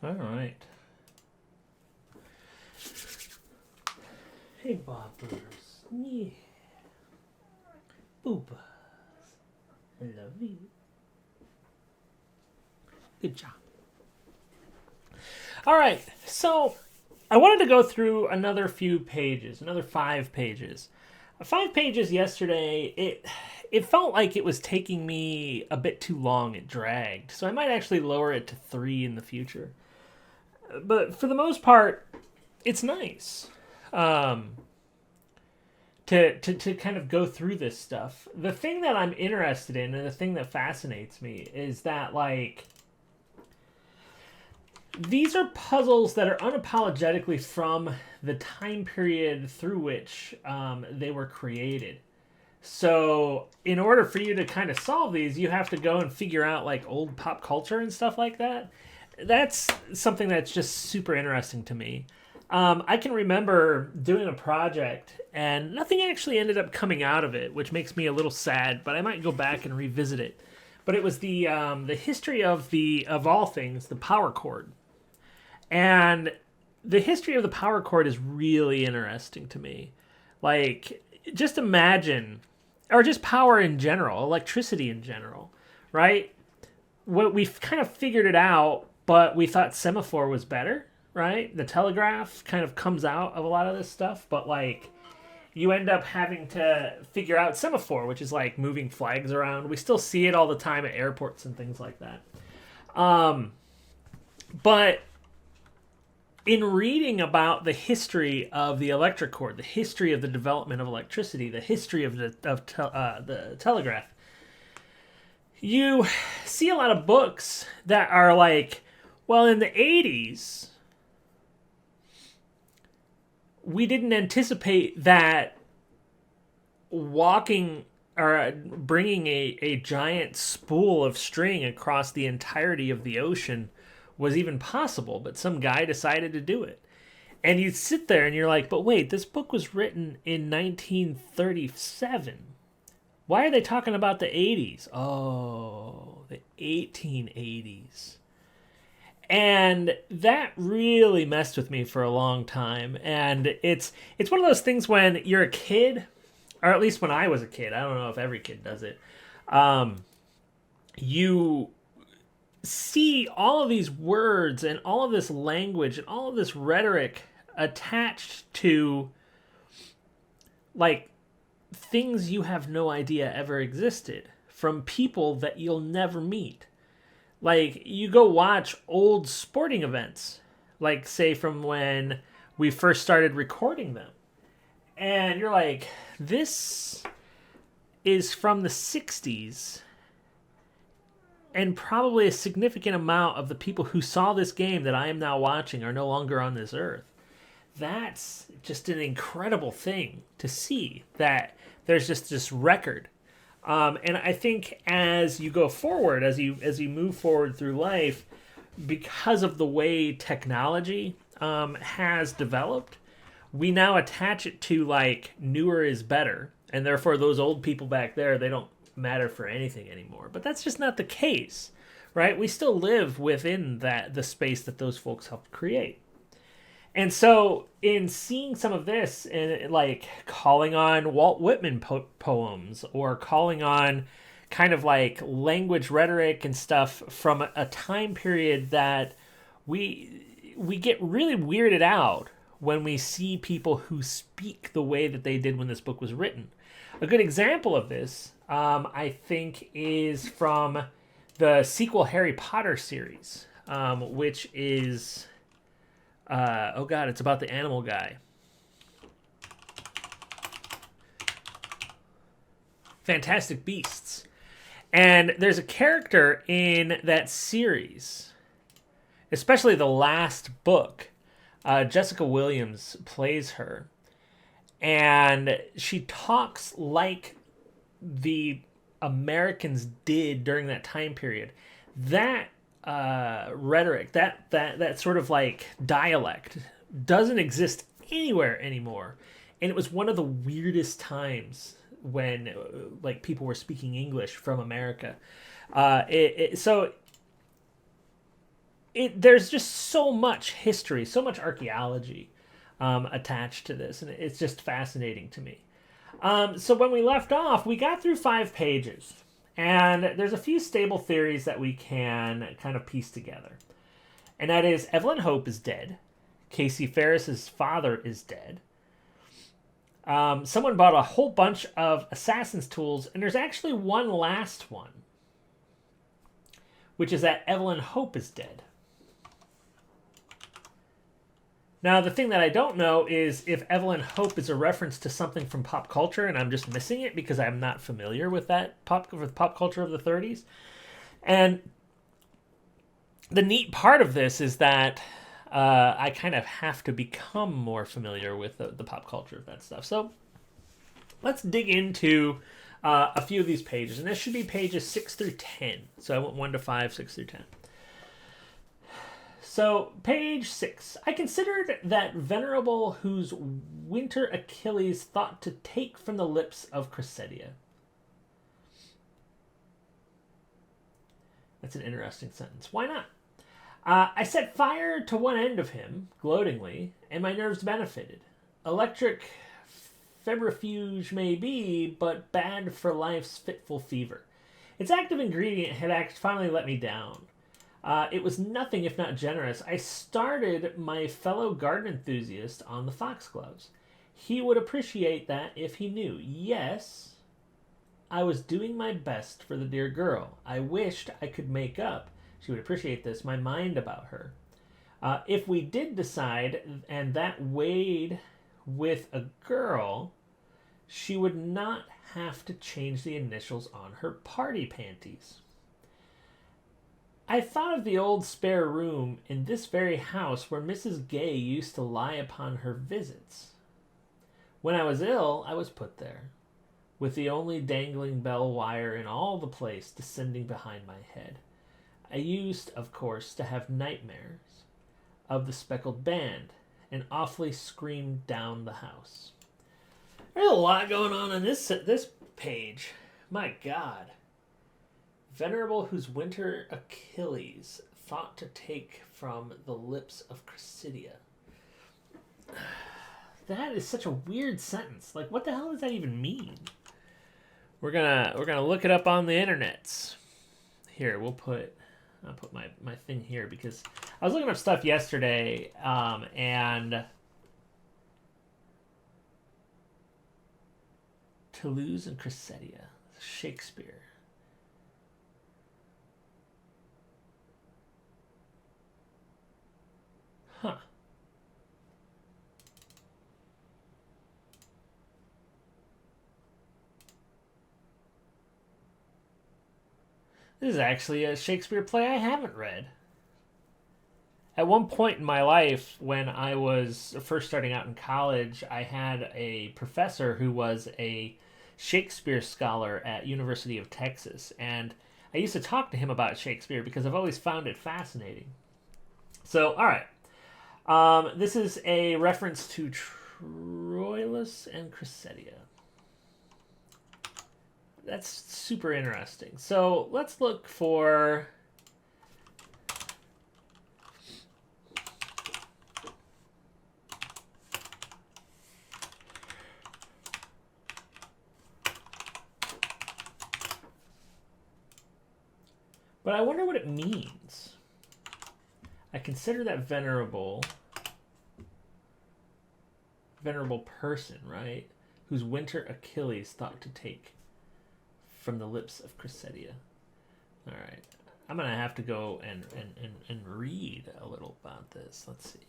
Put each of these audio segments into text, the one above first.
All right. Hey, boppers. Yeah. Boobas. I love you. Good job. All right. So I wanted to go through another few pages, another 5 pages. 5 pages yesterday, it felt like it was taking me a bit too long. It dragged. So I might actually lower it to 3 in the future. But for the most part, it's nice. To kind of go through this stuff. The thing that I'm interested in and the thing that fascinates me is that, like, these are puzzles that are unapologetically from the time period through which they were created. So, in order for you to kind of solve these, you have to go and figure out, like, old pop culture and stuff like that. That's something that's just super interesting to me. I can remember doing a project and nothing actually ended up coming out of it, which makes me a little sad. But I might go back and revisit it. But it was the history of all things, the power chord, and the history of the power chord is really interesting to me. Like, just imagine, or just power in general, electricity in general, right? What we've kind of figured it out, but we thought semaphore was better, right? The telegraph kind of comes out of a lot of this stuff, but like you end up having to figure out semaphore, which is like moving flags around. We still see it all the time at airports and things like that. But in reading about the history of the electric cord, the history of the development of electricity, the history of the telegraph, you see a lot of books that are like, well, in the 80s, we didn't anticipate that walking or bringing a giant spool of string across the entirety of the ocean was even possible, but some guy decided to do it. And you sit there and you're like, but wait, this book was written in 1937. Why are they talking about the 80s? Oh, the 1880s. And that really messed with me for a long time. And it's one of those things when you're a kid, or at least when I was a kid, I don't know if every kid does it, you see all of these words and all of this language and all of this rhetoric attached to, like, things you have no idea ever existed from people that you'll never meet. Like, you go watch old sporting events, like, say, from when we first started recording them. And you're like, this is from the 60s. And probably a significant amount of the people who saw this game that I am now watching are no longer on this earth. That's just an incredible thing to see, that there's just this record. And I think as you go forward, as you move forward through life, because of the way technology has developed, we now attach it to, like, newer is better, and therefore those old people back there, they don't matter for anything anymore. But that's just not the case, right? We still live within the space that those folks helped create. And so, in seeing some of this, and like calling on Walt Whitman poems, or calling on kind of like language rhetoric and stuff from a time period that we get really weirded out when we see people who speak the way that they did when this book was written. A good example of this, I think, is from the sequel Harry Potter series, which is... oh god, it's about the animal guy. Fantastic Beasts. And there's a character in that series, especially the last book. Jessica Williams plays her. And she talks like the Americans did during that time period. That rhetoric, that sort of like dialect, doesn't exist anywhere anymore. And it was one of the weirdest times when like people were speaking English from America. So there's just so much history, so much archaeology attached to this, and it's just fascinating to me. So when we left off, we got through 5 pages, and there's a few stable theories that we can kind of piece together. And that is Evelyn Hope is dead. Casey Ferris's father is dead. Someone bought a whole bunch of assassin's tools, and there's actually one last one, which is that Evelyn Hope is dead. Now, the thing that I don't know is if Evelyn Hope is a reference to something from pop culture, and I'm just missing it because I'm not familiar with that pop culture of the 30s. And the neat part of this is that I kind of have to become more familiar with the pop culture of that stuff. So let's dig into a few of these pages. And this should be pages 6 through 10. So I went 1 to 5, 6 through 10. So, page 6. I considered that venerable whose winter Achilles thought to take from the lips of Cressidia. That's an interesting sentence. Why not? I set fire to one end of him, gloatingly, and my nerves benefited. Electric febrifuge may be, but bad for life's fitful fever. Its active ingredient had finally let me down. It was nothing if not generous. I started my fellow garden enthusiast on the foxgloves. He would appreciate that if he knew. Yes, I was doing my best for the dear girl. I wished I could make up, she would appreciate this, my mind about her. If we did decide, and that weighed with a girl, she would not have to change the initials on her party panties. I thought of the old spare room in this very house where Mrs. Gay used to lie upon her visits. When I was ill, I was put there, with the only dangling bell wire in all the place descending behind my head. I used, of course, to have nightmares of the speckled band, and awfully screamed down the house. There's a lot going on in this page. My God. Venerable whose winter Achilles thought to take from the lips of Cressidia. That is such a weird sentence. Like, what the hell does that even mean? We're gonna look it up on the internets. Here, I'll put my thing here because I was looking up stuff yesterday, and Toulouse and Cressidia, Shakespeare. Huh. This is actually a Shakespeare play I haven't read. At one point in my life, when I was first starting out in college, I had a professor who was a Shakespeare scholar at University of Texas, and I used to talk to him about Shakespeare because I've always found it fascinating. So, all right. This is a reference to Troilus and Cressidia. That's super interesting. So let's look for... But I wonder what it means. I consider that venerable person, right? Whose winter Achilles thought to take from the lips of Cressidia. All right. I'm going to have to go and read a little about this. Let's see.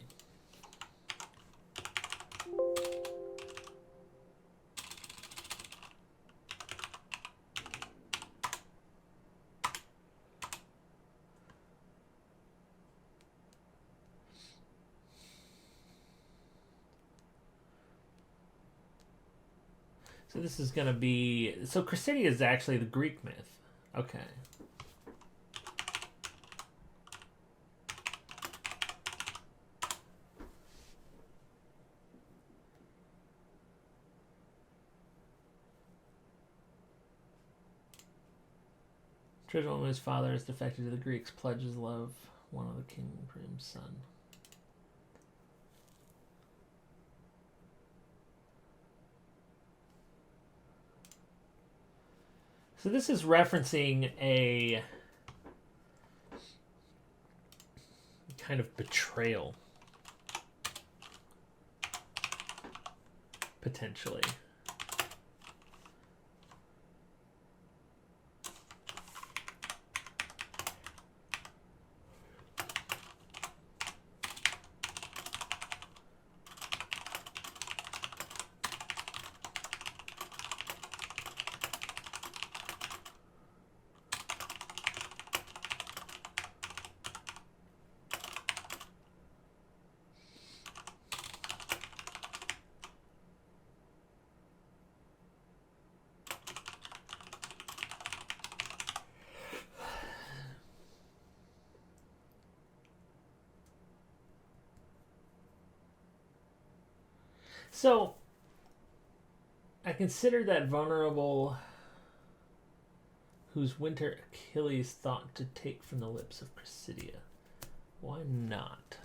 So this is going to be... So Cressidia is actually the Greek myth. Okay. Treasure his father is defected to the Greeks, pledges love. one of the kingdom's son. So this is referencing a kind of betrayal, potentially. So, I consider that vulnerable whose winter Achilles thought to take from the lips of Chrysidia. Why not?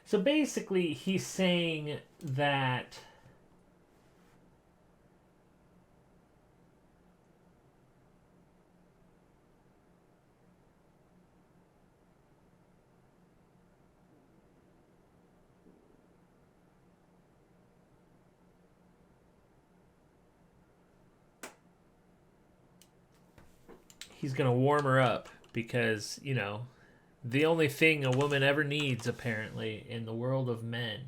So basically, he's saying that he's going to warm her up because, you know, the only thing a woman ever needs, apparently, in the world of men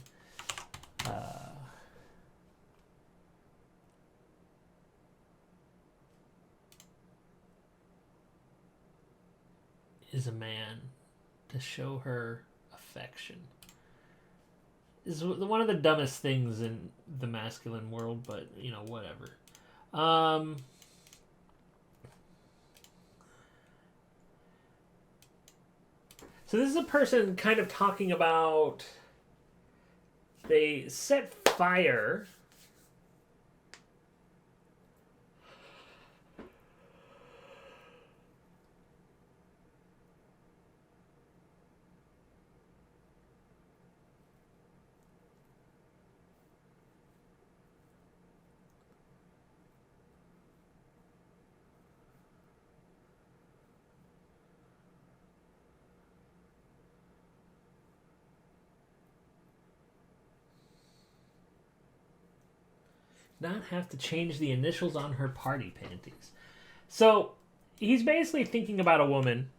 is a man to show her affection. Is one of the dumbest things in the masculine world, but, you know, whatever. So this is a person kind of talking about they set fire not have to change the initials on her party panties. So he's basically thinking about a woman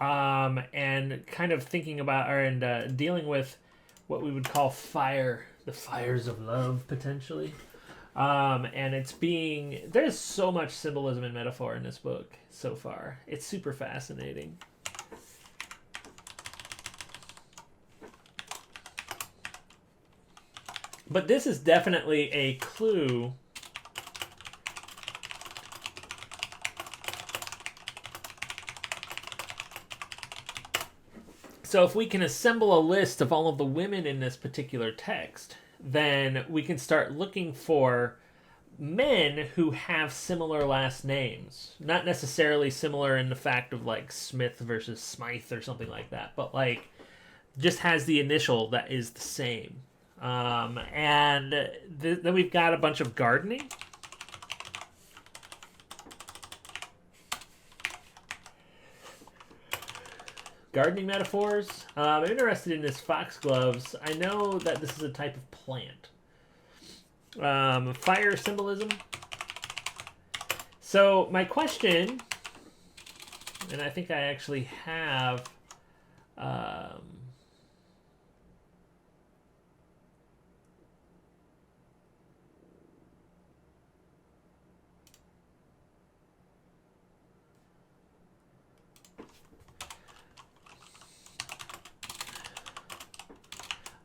and kind of thinking about and dealing with what we would call fire, the fires of love, potentially. And it's being, there's so much symbolism and metaphor in this book so far. It's super fascinating. But this is definitely a clue So if we can assemble a list of all of the women in this particular text, then we can start looking for men who have similar last names. Not necessarily similar in the fact of like Smith versus Smythe or something like that, but like just has the initial that is the same. Then we've got a bunch of gardening. Gardening metaphors. I'm interested in this foxgloves. I know that this is a type of plant. Fire symbolism. So my question, and I think I actually have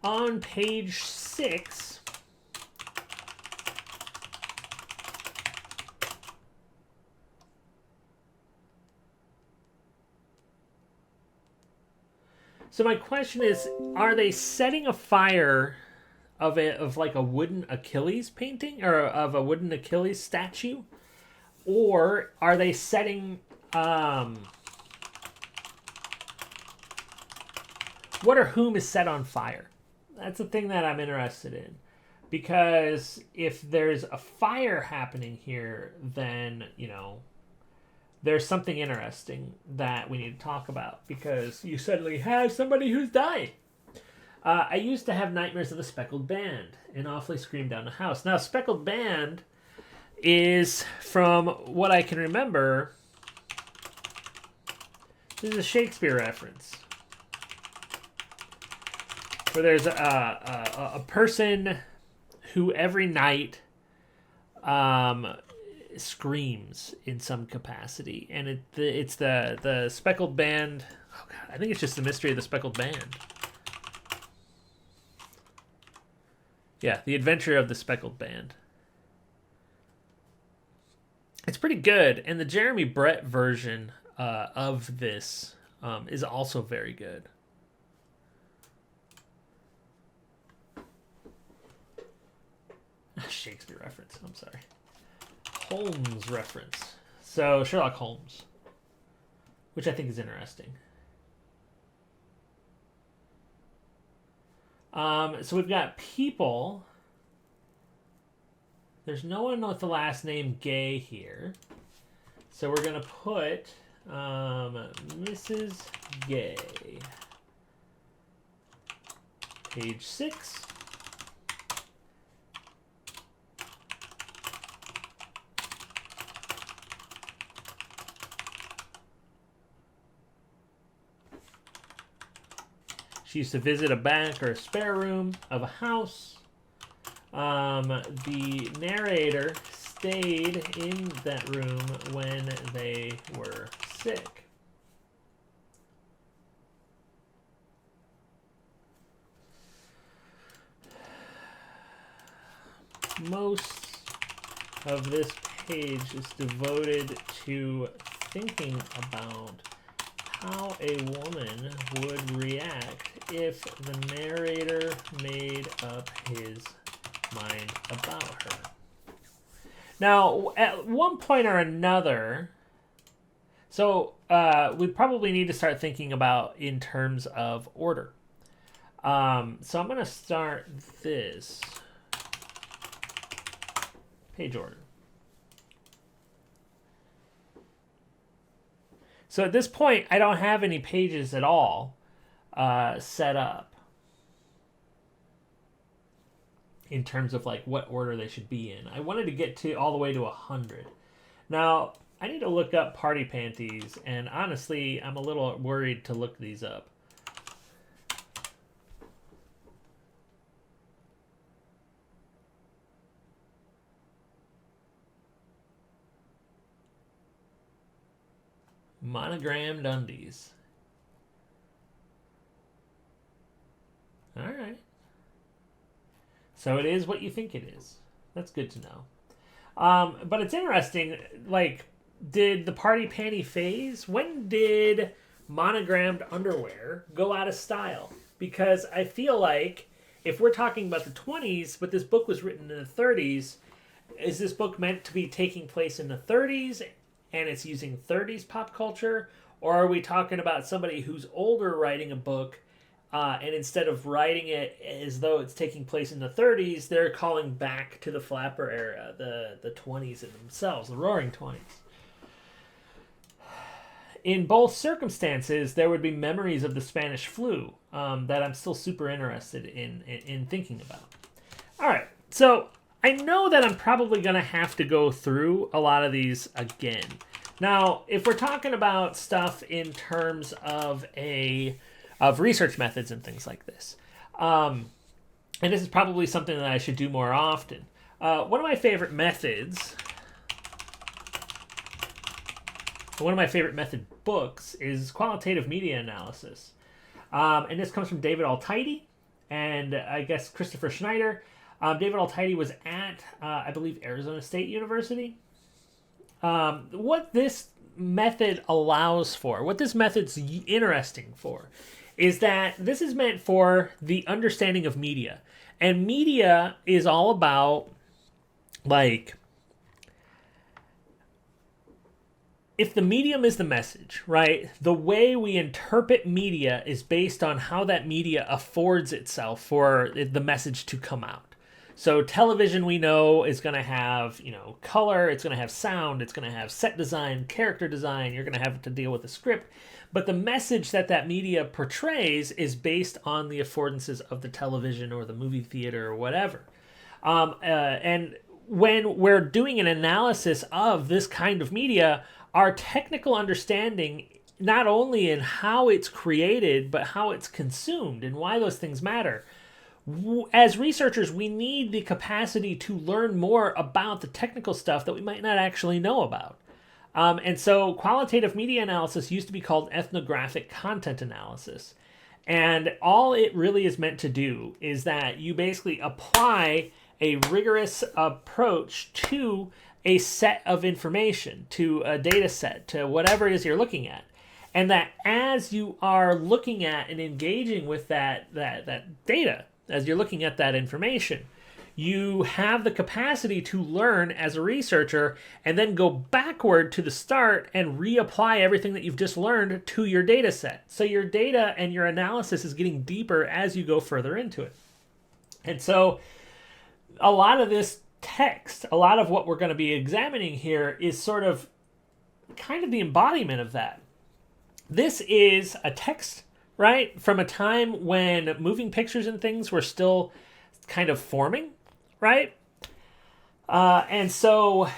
on page 6. So my question is, are they setting a fire of like a wooden Achilles painting or of a wooden Achilles statue, or are they setting what or whom is set on fire? That's the thing that I'm interested in, because if there's a fire happening here, then there's something interesting that we need to talk about, because you suddenly have somebody who's dying. I used to have nightmares of the speckled band and awfully screamed down the house. Now, speckled band is, from what I can remember, this is a Shakespeare reference, where there's a person who every night screams in some capacity, and it's the speckled band. Oh God, I think it's just the mystery of the speckled band. Yeah, the adventure of the speckled band. It's pretty good, and the Jeremy Brett version of this is also very good. Shakespeare reference. I'm sorry. Holmes reference. So Sherlock Holmes, which I think is interesting. So we've got people. There's no one with the last name Gay here. So we're going to put Mrs. Gay. Page 6. She used to visit a back or a spare room of a house. The narrator stayed in that room when they were sick. Most of this page is devoted to thinking about how a woman would react if the narrator made up his mind about her. Now, at one point or another, so we probably need to start thinking about in terms of order. So I'm going to start this page order. So at this point, I don't have any pages at all set up in terms of like what order they should be in. I wanted to get to all the way to 100. Now, I need to look up party panties, and honestly, I'm a little worried to look these up. Monogrammed undies. All right. So it is what you think it is. That's good to know. But it's interesting, like, did the party panty phase? When did monogrammed underwear go out of style? Because I feel like if we're talking about the 20s, but this book was written in the 30s, is this book meant to be taking place in the 30s and it's using 30s pop culture? Or are we talking about somebody who's older writing a book and instead of writing it as though it's taking place in the 30s, they're calling back to the flapper era, the 20s in themselves, the roaring 20s? In both circumstances, there would be memories of the Spanish flu that I'm still super interested in thinking about. All right, so I know that I'm probably going to have to go through a lot of these again. Now, if we're talking about stuff in terms of research methods and things like this, and this is probably something that I should do more often. One of my favorite methods, one of my favorite method books is qualitative media analysis. And this comes from David Altidy and I guess Christopher Schneider. David Altidy was at, I believe, Arizona State University. What this method allows for, what this method's interesting for, is that this is meant for the understanding of media. And media is all about, like, if the medium is the message, right, the way we interpret media is based on how that media affords itself for the message to come out. So television, we know, is going to have, color, it's going to have sound, it's going to have set design, character design, you're going to have to deal with the script. But the message that media portrays is based on the affordances of the television or the movie theater or whatever. And when we're doing an analysis of this kind of media, our technical understanding, not only in how it's created, but how it's consumed and why those things matter. As researchers, we need the capacity to learn more about the technical stuff that we might not actually know about. And so qualitative media analysis used to be called ethnographic content analysis. And all it really is meant to do is that you basically apply a rigorous approach to a set of information, to a data set, to whatever it is you're looking at. And that as you are looking at and engaging with that data, as you're looking at that information, you have the capacity to learn as a researcher and then go backward to the start and reapply everything that you've just learned to your data set. So your data and your analysis is getting deeper as you go further into it. And so a lot of this text, a lot of what we're going to be examining here is sort of kind of the embodiment of that. This is a text, right, from a time when moving pictures and things were still kind of forming, right? And so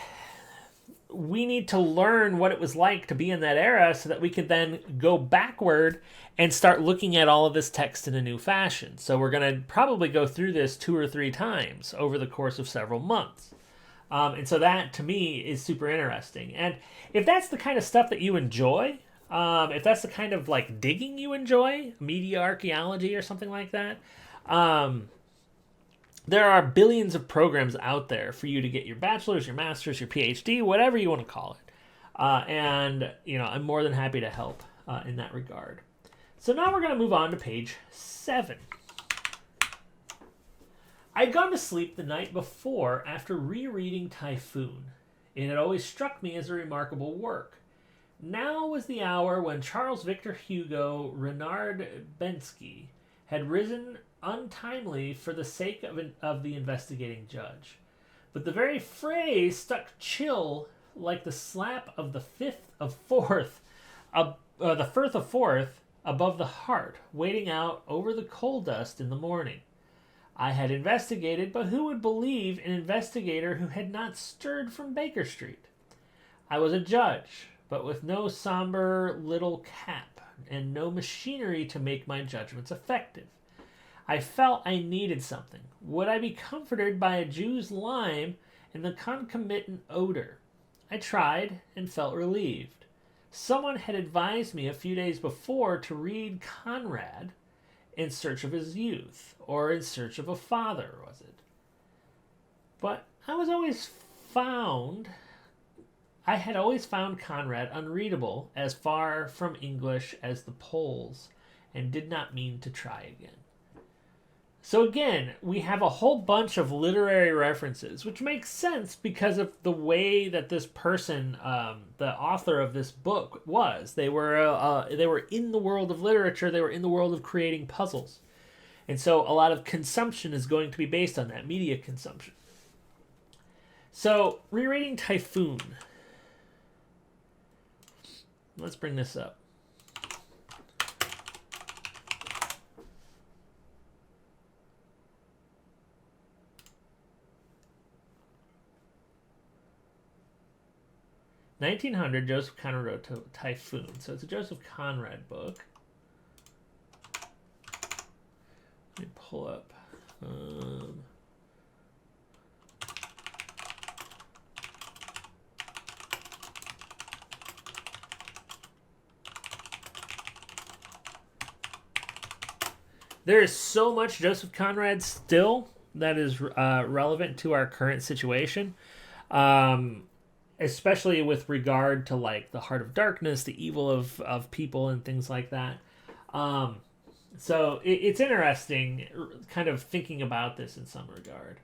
we need to learn what it was like to be in that era so that we could then go backward and start looking at all of this text in a new fashion. So we're going to probably go through this 2 or 3 times over the course of several months. And so that, to me, is super interesting. And if that's the kind of stuff that you enjoy, if that's the kind of like digging you enjoy, media archaeology or something like that, there are billions of programs out there for you to get your bachelor's, your master's, your PhD, whatever you want to call it. And I'm more than happy to help in that regard. So now we're going to move on to page 7. I'd gone to sleep the night before after rereading Typhoon. It had always struck me as a remarkable work. Now was the hour when Charles Victor Hugo Renard Bensky had risen untimely for the sake of the investigating judge. But the very phrase stuck chill like the slap of the firth of Forth above the heart, waiting out over the coal dust in the morning. I had investigated, but who would believe an investigator who had not stirred from Baker Street? I was a judge, but with no somber little cap and no machinery to make my judgments effective. I felt I needed something. Would I be comforted by a Jew's lime and the concomitant odor? I tried and felt relieved. Someone had advised me a few days before to read Conrad in search of his youth, or in search of a father, was it? But I had always found Conrad unreadable as far from English as the Poles, and did not mean to try again. So again, we have a whole bunch of literary references, which makes sense because of the way that this person, the author of this book, was. They were in the world of literature. They were in the world of creating puzzles. And so a lot of consumption is going to be based on that, media consumption. So, rereading Typhoon. Let's bring this up. 1900, Joseph Conrad wrote Typhoon. So it's a Joseph Conrad book. Let me pull up. There is so much Joseph Conrad still that is relevant to our current situation, especially with regard to like the heart of darkness, the evil of people, and things like that. So it's interesting, kind of thinking about this in some regard,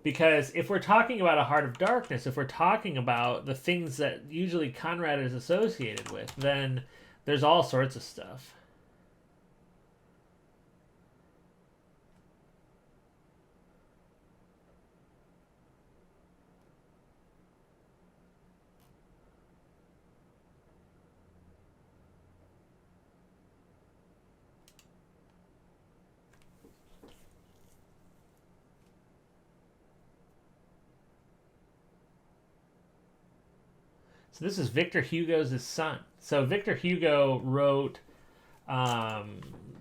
because if we're talking about a heart of darkness, if we're talking about the things that usually Conrad is associated with, then there's all sorts of stuff. So this is Victor Hugo's son. So Victor Hugo wrote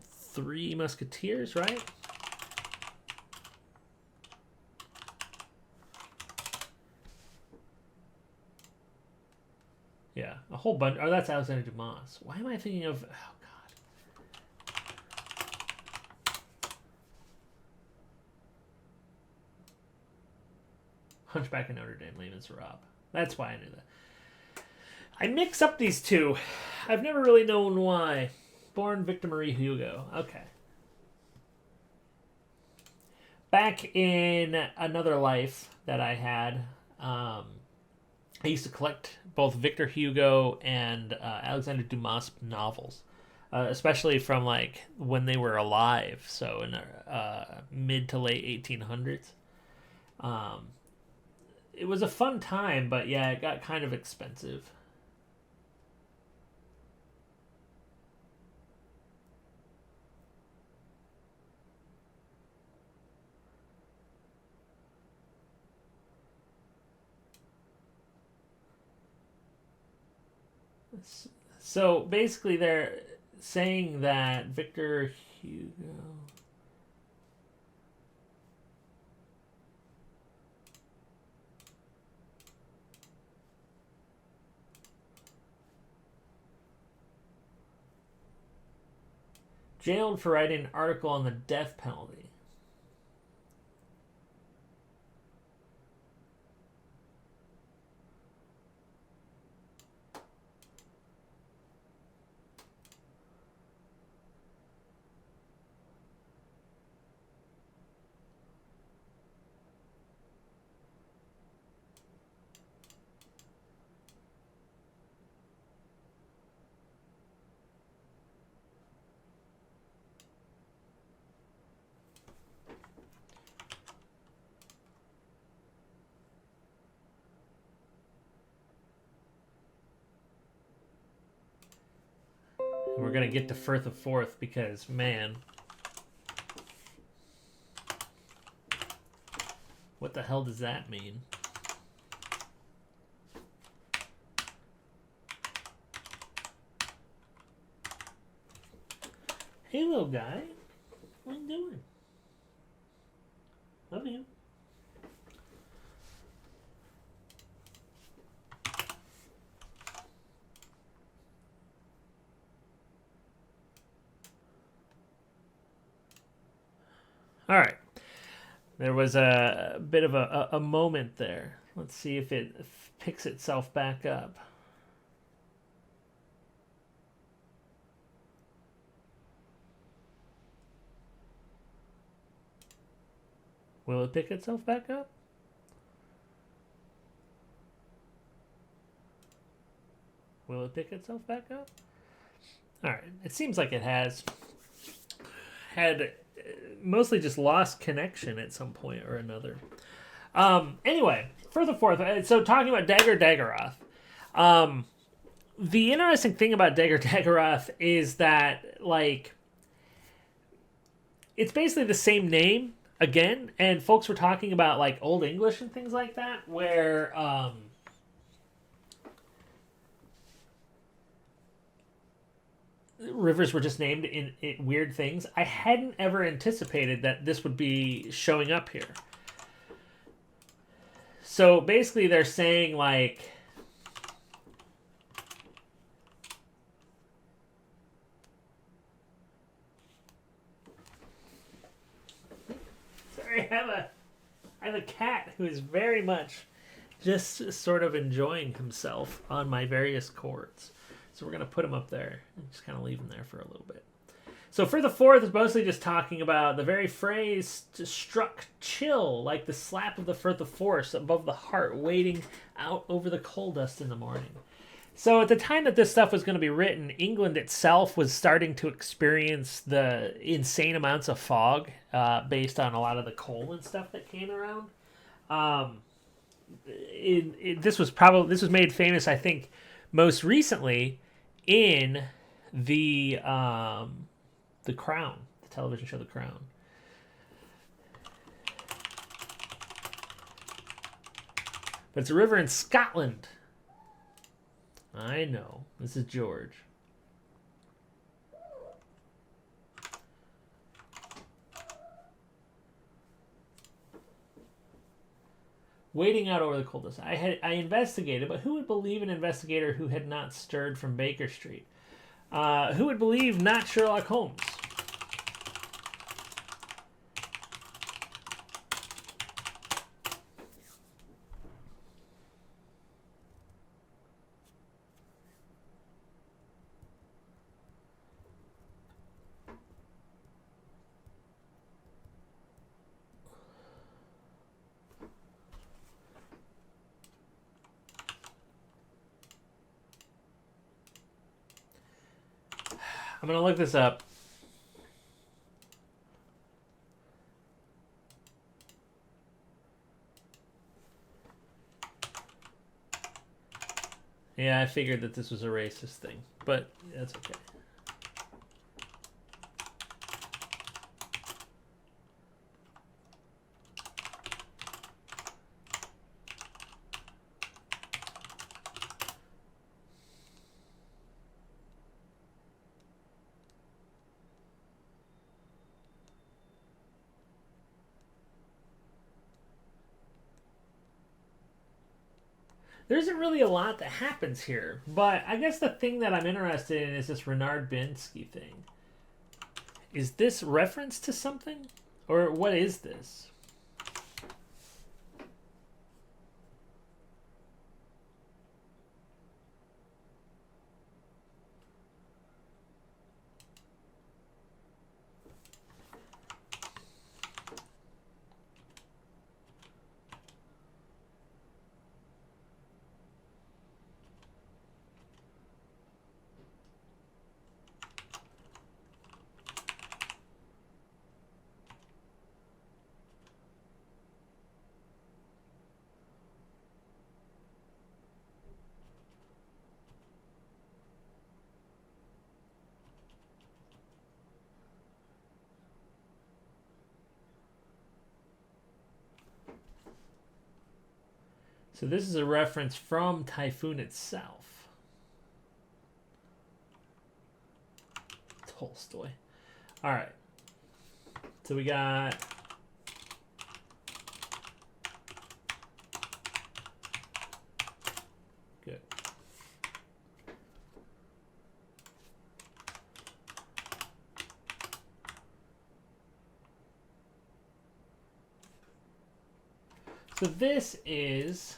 Three Musketeers, right? Yeah, a whole bunch. Oh, that's Alexander Dumas. Why am I thinking of... Oh, God. Hunchback of Notre Dame, Les Miserables. That's why I knew that. I mix up these two. I've never really known why. Born Victor Marie Hugo. Okay. Back in another life that I had, I used to collect both Victor Hugo and Alexander Dumas novels, especially from like when they were alive, so in the mid to late 1800s. It was a fun time, but yeah, it got kind of expensive. So basically, they're saying that Victor Hugo. Jailed for writing an article on the death penalty. We're going to get to Firth of Forth because, man, what the hell does that mean? Hey, little guy. What are you doing? Love you. All right. There was a bit of a moment there. Let's see if it picks itself back up. Will it pick itself back up? Will it pick itself back up? All right. It seems like it has had mostly just lost connection at some point or another. Anyway, Firth of Forth. So talking about Dagger Daggerath. The interesting thing about Dagger Daggerath is that, like, it's basically the same name again, and folks were talking about, like, Old English and things like that, where rivers were just named in weird things. I hadn't ever anticipated that this would be showing up here. So basically they're saying like, sorry, I have a cat who is very much just sort of enjoying himself on my various chords. So we're going to put him up there and just kind of leave him there for a little bit. So for the fourth is mostly just talking about the very phrase struck chill, like the slap of the foot of force above the heart, waiting out over the coal dust in the morning. So at the time that this stuff was going to be written, England itself was starting to experience the insane amounts of fog based on a lot of the coal and stuff that came around. This was made famous, I think, most recently in the Crown, the television show The Crown. But it's a river in Scotland. I know. This is George. Waiting out over the coal dust. I investigated, but who would believe an investigator who had not stirred from Baker Street? Who would believe not Sherlock Holmes? I'm going to look this up. Yeah, I figured that this was a racist thing, but that's okay. There isn't really a lot that happens here, but I guess the thing that I'm interested in is this Renard Binsky thing. Is this reference to something? Or what is this? So this is a reference from Typhoon itself. Tolstoy. All right. So we got... Good. So this is...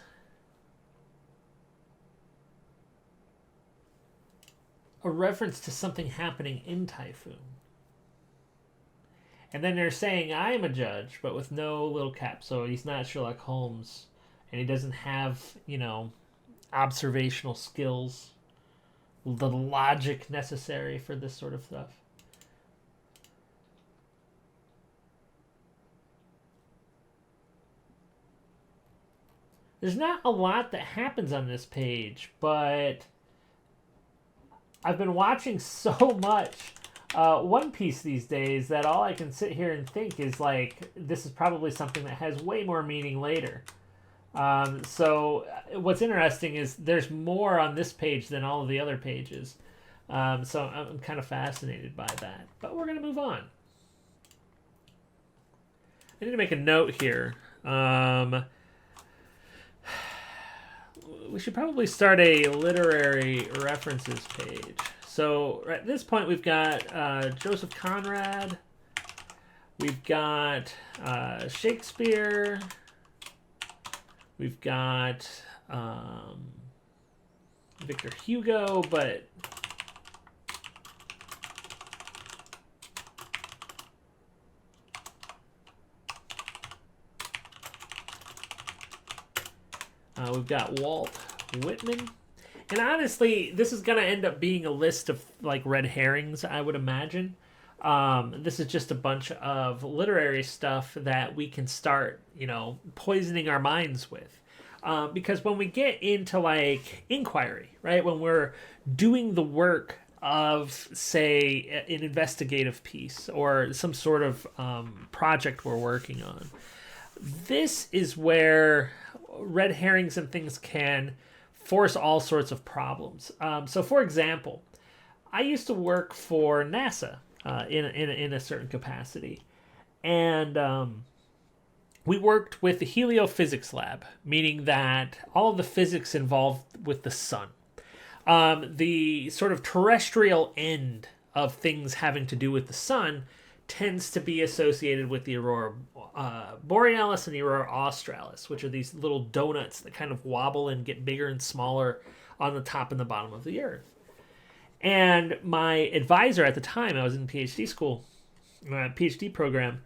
a reference to something happening in Typhoon. And then they're saying, I am a judge, but with no little cap. So he's not Sherlock Holmes, and he doesn't have, observational skills, the logic necessary for this sort of stuff. There's not a lot that happens on this page, but I've been watching so much One Piece these days that all I can sit here and think is like, this is probably something that has way more meaning later. So what's interesting is there's more on this page than all of the other pages. So I'm kind of fascinated by that. But we're going to move on. I need to make a note here. We should probably start a literary references page. So at this point, we've got Joseph Conrad. We've got Shakespeare. We've got Victor Hugo, but we've got Walt Whitman. And honestly, this is going to end up being a list of like red herrings, I would imagine. This is just a bunch of literary stuff that we can start, poisoning our minds with. Because when we get into like inquiry, right, when we're doing the work of, say, an investigative piece or some sort of project we're working on, this is where red herrings and things can force all sorts of problems. So, for example, I used to work for NASA in a certain capacity, and we worked with the heliophysics lab, meaning that all of the physics involved with the sun, the sort of terrestrial end of things having to do with the sun, tends to be associated with the aurora borealis and the aurora australis, which are these little donuts that kind of wobble and get bigger and smaller on the top and the bottom of the Earth. And my advisor at the time, I was in PhD school, PhD program,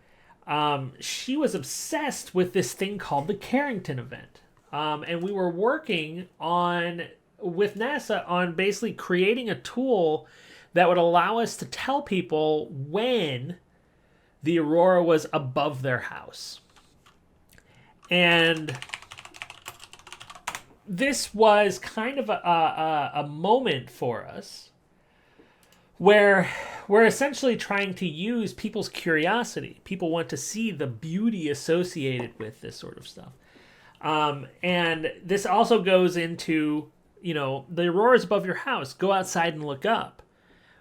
she was obsessed with this thing called the Carrington event. And we were working with NASA on basically creating a tool that would allow us to tell people when the aurora was above their house. And this was kind of a moment for us where we're essentially trying to use people's curiosity. People want to see the beauty associated with this sort of stuff. And this also goes into, the aurora is above your house. Go outside and look up.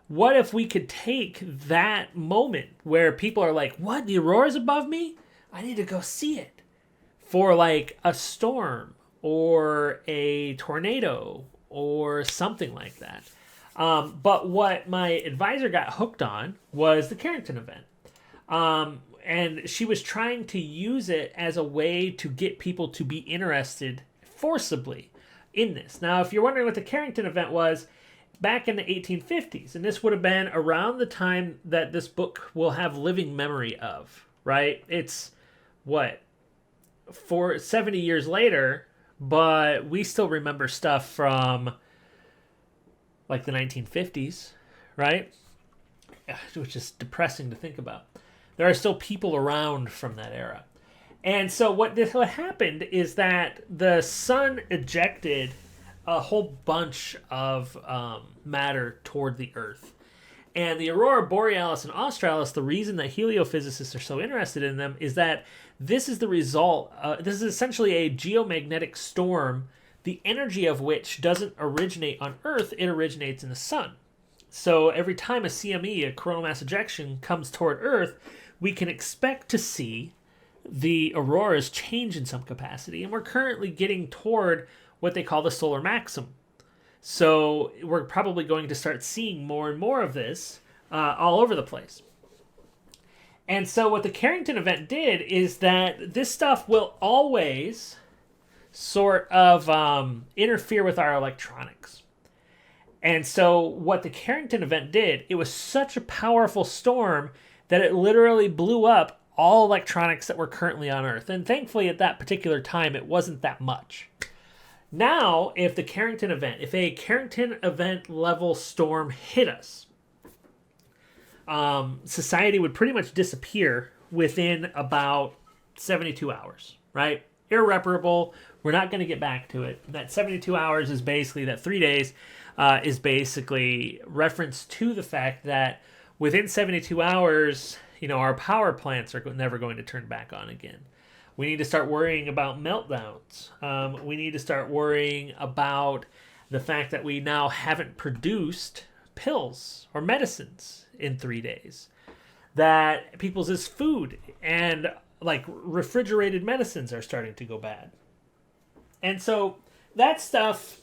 What if we could take that moment where people are like, what, the aurora's above me? I need to go see it. For like a storm or a tornado or something like that. But what my advisor got hooked on was the Carrington event. And she was trying to use it as a way to get people to be interested forcibly in this. Now, if you're wondering what the Carrington event was, back in the 1850s, and this would have been around the time that this book will have living memory of, right? It's, 70 years later, but we still remember stuff from like the 1950s, right? Which is depressing to think about. There are still people around from that era. And so what happened is that the sun ejected a whole bunch of matter toward the Earth. And the aurora borealis and australis, the reason that heliophysicists are so interested in them is that this is the result, this is essentially a geomagnetic storm, the energy of which doesn't originate on Earth, it originates in the sun. So every time a CME, a coronal mass ejection, comes toward Earth, we can expect to see the auroras change in some capacity. And we're currently getting toward what they call the solar maximum. So we're probably going to start seeing more and more of this all over the place. And so what the Carrington event did is that this stuff will always sort of interfere with our electronics. And so what the Carrington event did, it was such a powerful storm that it literally blew up all electronics that were currently on Earth. And thankfully at that particular time, it wasn't that much. Now, if a Carrington event level storm hit us, society would pretty much disappear within about 72 hours, right? Irreparable. We're not going to get back to it. That 72 hours is basically, that 3 days is basically reference to the fact that within 72 hours, our power plants are never going to turn back on again. We need to start worrying about meltdowns. We need to start worrying about the fact that we now haven't produced pills or medicines in 3 days. That people's food and like refrigerated medicines are starting to go bad. And so that stuff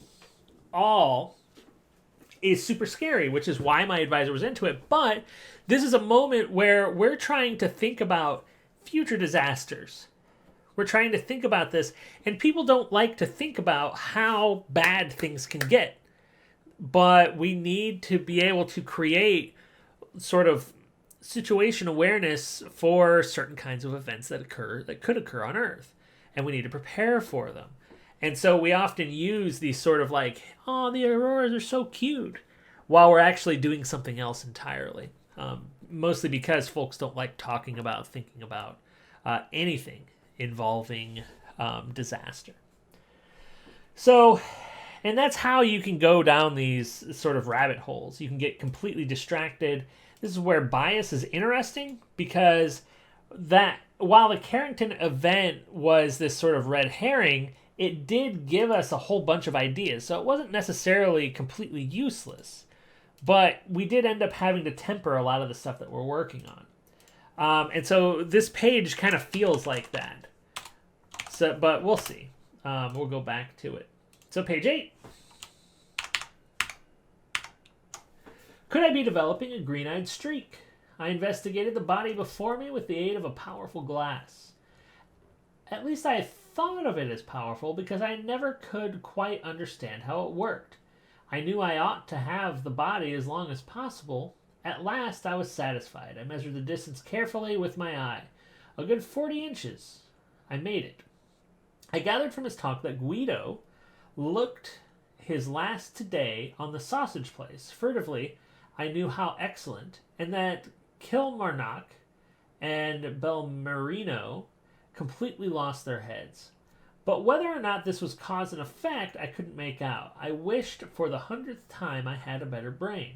all is super scary, which is why my advisor was into it. But this is a moment where we're trying to think about future disasters. We're trying to think about this, and people don't like to think about how bad things can get. But we need to be able to create sort of situation awareness for certain kinds of events that could occur on Earth, and we need to prepare for them. And so we often use these sort of like, oh, the auroras are so cute, while we're actually doing something else entirely. Mostly because folks don't like thinking about anything involving disaster. So, and that's how you can go down these sort of rabbit holes. You can get completely distracted. This is where bias is interesting, because that while the Carrington event was this sort of red herring, it did give us a whole bunch of ideas. So it wasn't necessarily completely useless, but we did end up having to temper a lot of the stuff that we're working on. And so this page kind of feels like that. So, but we'll see. We'll go back to it. So page 8. Could I be developing a green-eyed streak? I investigated the body before me with the aid of a powerful glass. At least I thought of it as powerful because I never could quite understand how it worked. I knew I ought to have the body as long as possible. At last I was satisfied. I measured the distance carefully with my eye. A good 40 inches. I made it. I gathered from his talk that Guido looked his last today on the sausage place. Furtively, I knew how excellent, and that Kilmarnock and Belmerino completely lost their heads. But whether or not this was cause and effect, I couldn't make out. I wished for the 100th time I had a better brain.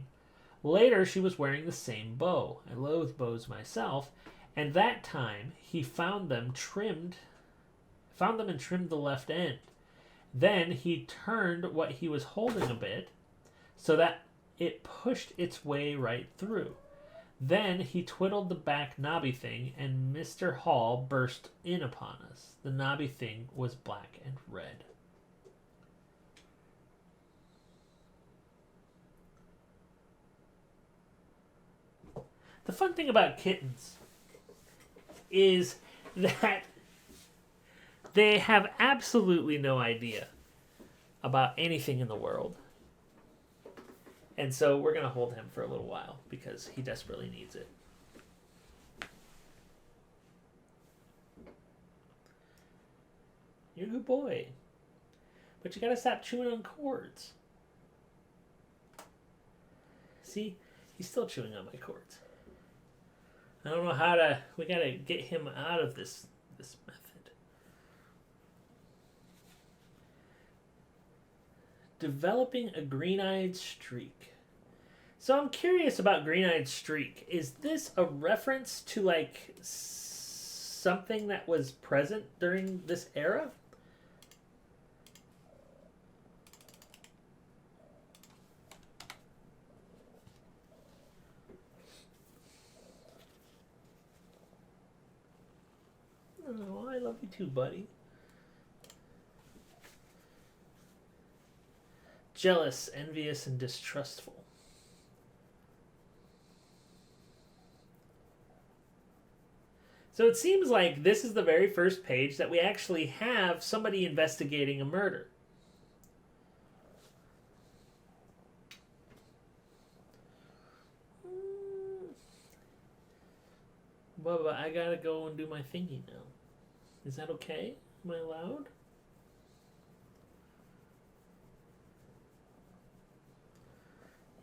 Later, she was wearing the same bow. I loathe bows myself, and that time he found them and trimmed the left end. Then he turned what he was holding a bit so that it pushed its way right through. Then he twiddled the back knobby thing, and Mr. Hall burst in upon us. The knobby thing was black and red. The fun thing about kittens is that they have absolutely no idea about anything in the world. And so we're going to hold him for a little while because he desperately needs it. You're a good boy. But you got to stop chewing on cords. See? He's still chewing on my cords. I don't know how to... We got to get him out of this method. Developing a green-eyed streak. So I'm curious about green-eyed streak. Is this a reference to like something that was present during this era? Oh, I love you too, buddy. Jealous, envious, and distrustful. So it seems like this is the very first page that we actually have somebody investigating a murder. But I gotta go and do my thingy now. Is that okay? Am I allowed?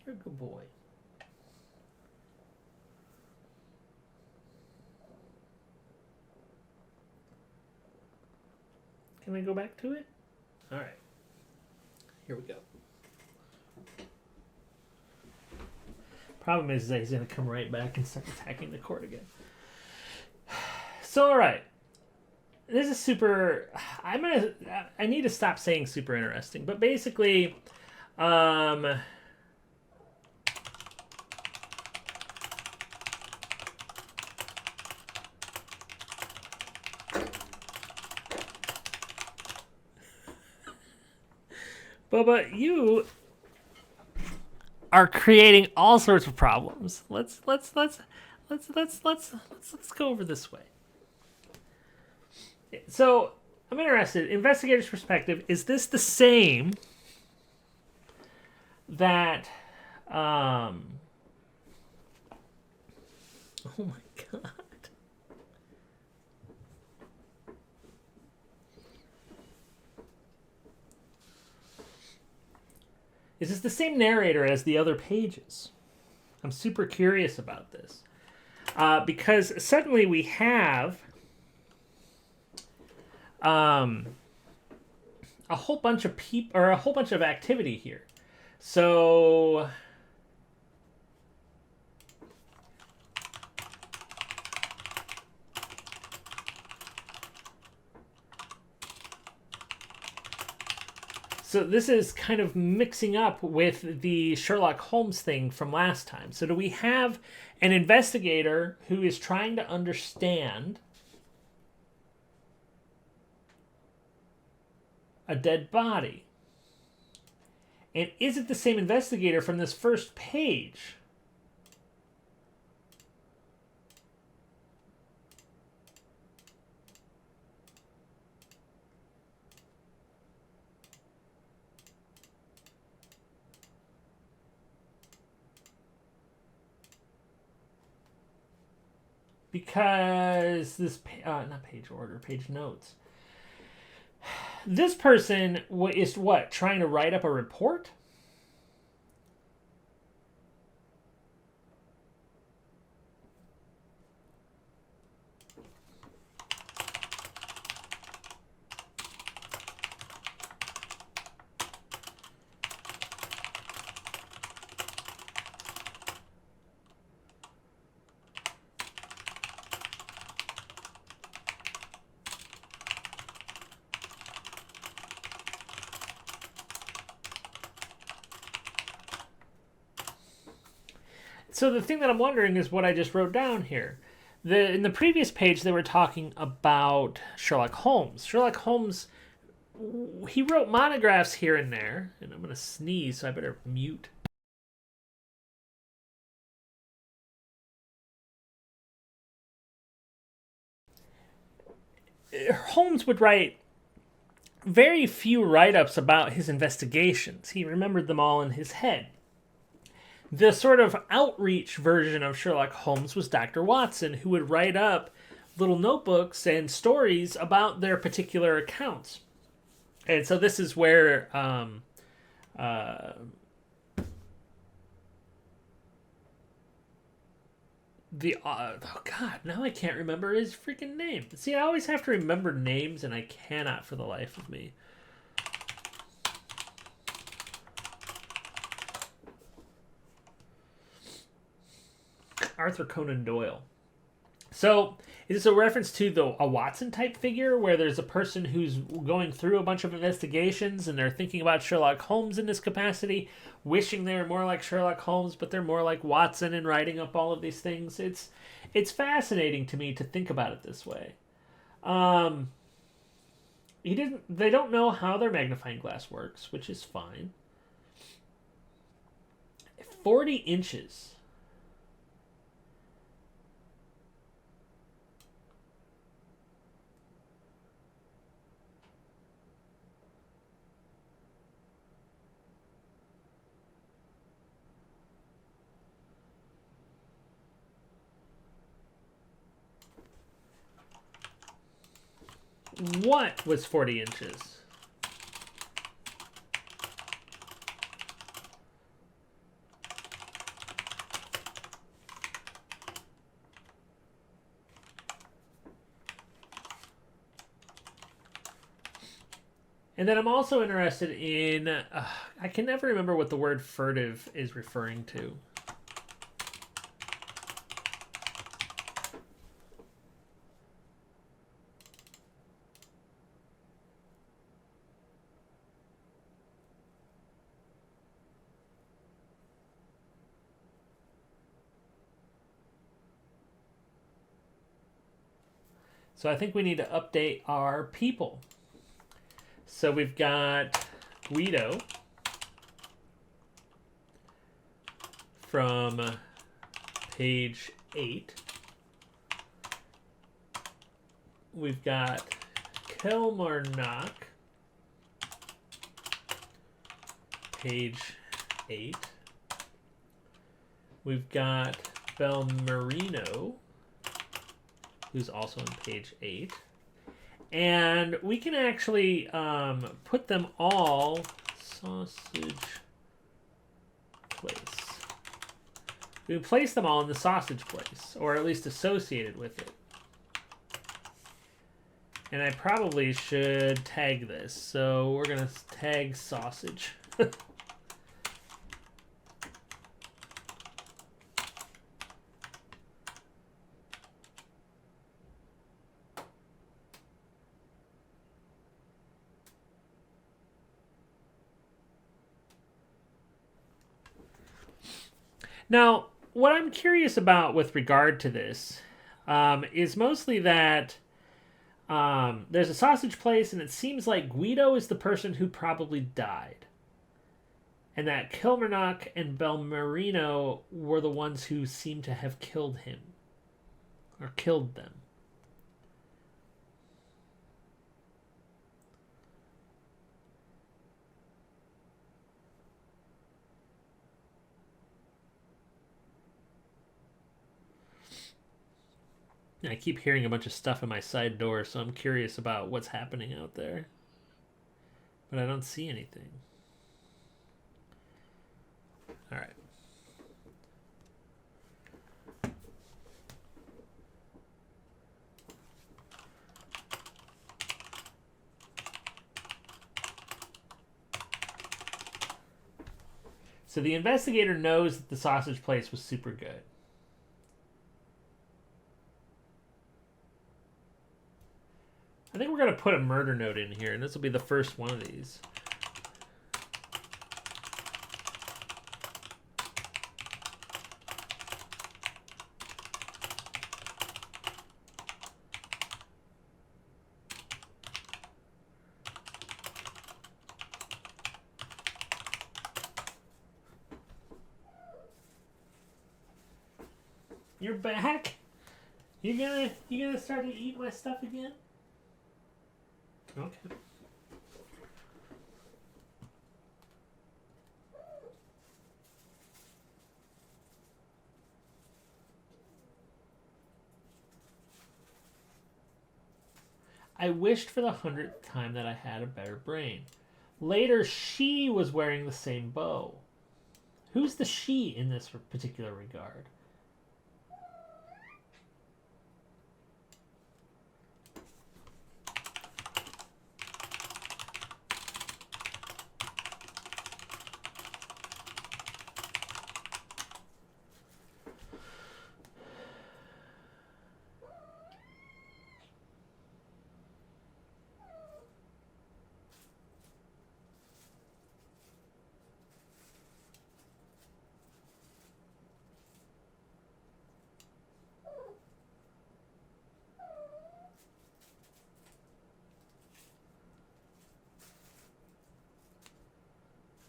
You're a good boy. Can I go back to it? All right. Here we go. Problem is that he's going to come right back and start attacking the court again. So, all right. This is super... I need to stop saying super interesting. But basically, Bubba, you are creating all sorts of problems. Let's go over this way. So I'm interested. Investigator's perspective. Is this the same that? Oh my god. Is this the same narrator as the other pages? I'm super curious about this. Because suddenly we have a whole bunch of people, or a whole bunch of activity here. So this is kind of mixing up with the Sherlock Holmes thing from last time. So do we have an investigator who is trying to understand a dead body? And is it the same investigator from this first page? Because this, not page order, page notes. This person is what? Trying to write up a report? So the thing that I'm wondering is what I just wrote down here. In the previous page, they were talking about Sherlock Holmes. Sherlock Holmes, he wrote monographs here and there. And I'm going to sneeze, so I better mute. Holmes would write very few write-ups about his investigations. He remembered them all in his head. The sort of outreach version of Sherlock Holmes was Dr. Watson, who would write up little notebooks and stories about their particular accounts. And so this is where oh god, now I can't remember his freaking name. See, I always have to remember names, and I cannot for the life of me. Arthur Conan Doyle. So, is this a reference to a Watson type figure where there's a person who's going through a bunch of investigations and they're thinking about Sherlock Holmes in this capacity, wishing they're more like Sherlock Holmes, but they're more like Watson and writing up all of these things? It's fascinating to me to think about it this way. They don't know how their magnifying glass works, which is fine. 40 inches. What was 40 inches? And then I'm also interested in, I can never remember what the word furtive is referring to. So I think we need to update our people. So we've got Guido. from page 8. We've got Kilmarnock, page 8. We've got Belmerino, who's also on page 8. And we can actually put them all sausage place. We place them all in the sausage place, or at least associated with it. And I probably should tag this. So we're going to tag sausage. Now, what I'm curious about with regard to this is mostly that there's a sausage place, and it seems like Guido is the person who probably died. And that Kilmarnock and Belmerino were the ones who seem to have killed him. Or killed them. I keep hearing a bunch of stuff in my side door, so I'm curious about what's happening out there. But I don't see anything. All right. So the investigator knows that the sausage place was super good. I think we're going to put a murder note in here, and this will be the first one of these. You're back? You gonna start to eat my stuff again? Okay. I wished for the 100th time that I had a better brain. Later, she was wearing the same bow. Who's the she in this particular regard?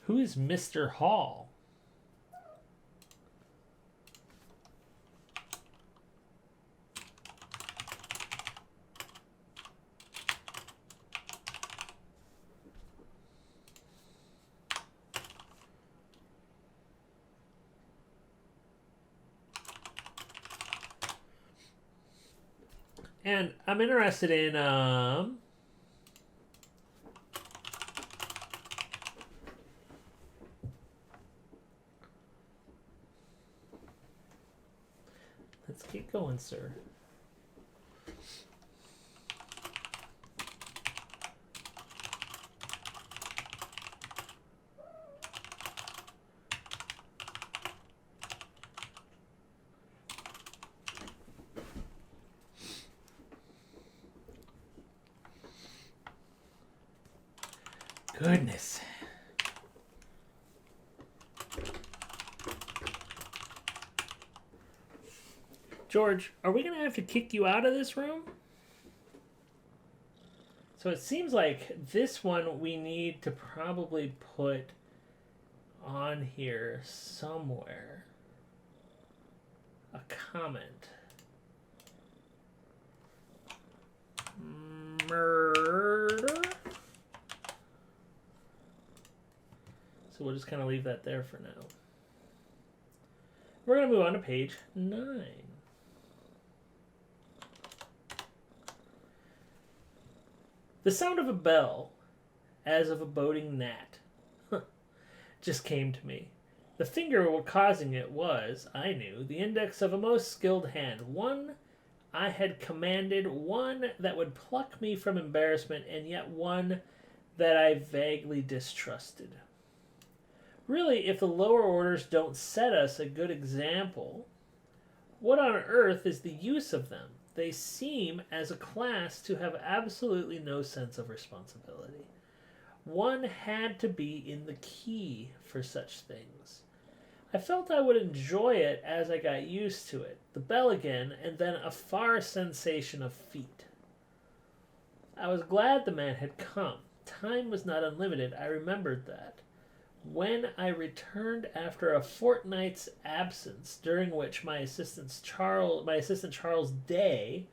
Who is Mr. Hall? And I'm interested in let's keep going, sir. Goodness. George, are we going to have to kick you out of this room? So it seems like this one we need to probably put on here somewhere. a comment. Murder. So we'll just kind of leave that there for now. We're going to move on to page 9. The sound of a bell, as of a boding gnat, just came to me. The finger causing it was, I knew, the index of a most skilled hand, one I had commanded, one that would pluck me from embarrassment, and yet one that I vaguely distrusted. Really, if the lower orders don't set us a good example, what on earth is the use of them? They seem, as a class, to have absolutely no sense of responsibility. One had to be in the key for such things. I felt I would enjoy it as I got used to it. The bell again, and then a far sensation of feet. I was glad the man had come. Time was not unlimited, I remembered that. When I returned after a fortnight's absence, during which my assistant Charles Day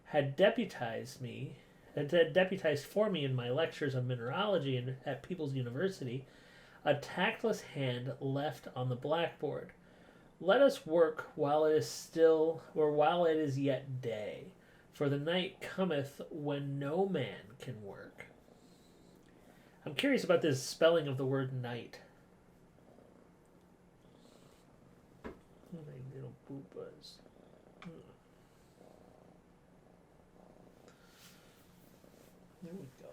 had deputized for me in my lectures on mineralogy at People's University, a tactless hand left on the blackboard. Let us work while it is yet day, for the night cometh when no man can work. I'm curious about this spelling of the word night. My little boopas. There we go.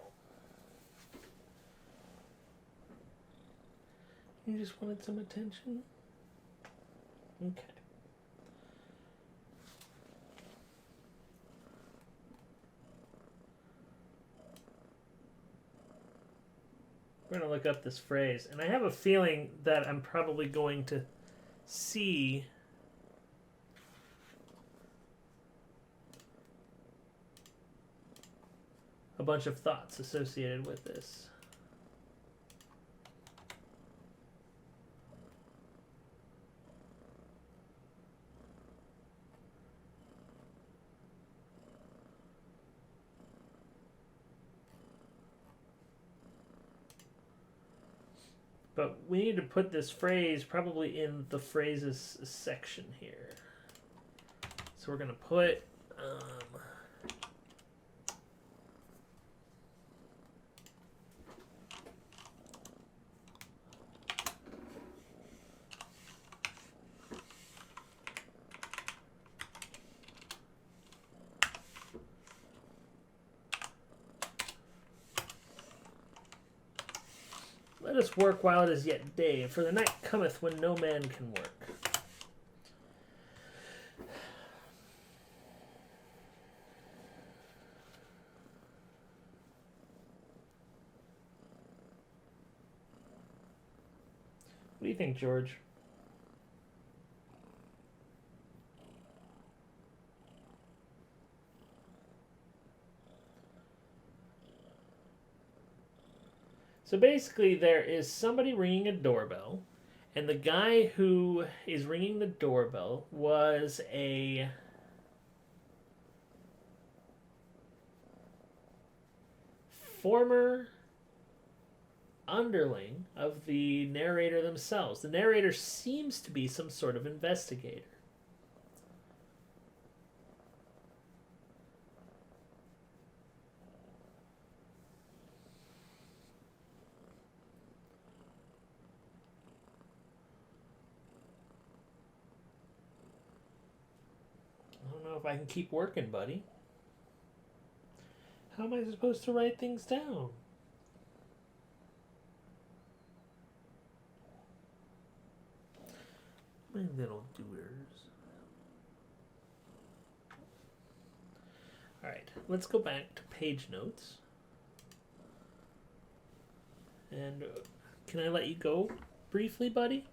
You just wanted some attention? Okay. We're going to look up this phrase, and I have a feeling that I'm probably going to see a bunch of thoughts associated with this. But we need to put this phrase probably in the phrases section here. So we're going to put let us work while it is yet day, for the night cometh when no man can work. What do you think, George? So basically, there is somebody ringing a doorbell, and the guy who is ringing the doorbell was a former underling of the narrator themselves. The narrator seems to be some sort of investigator. I don't know if I can keep working, buddy. How am I supposed to write things down? My little doers. Alright, let's go back to page notes. And can I let you go briefly, buddy?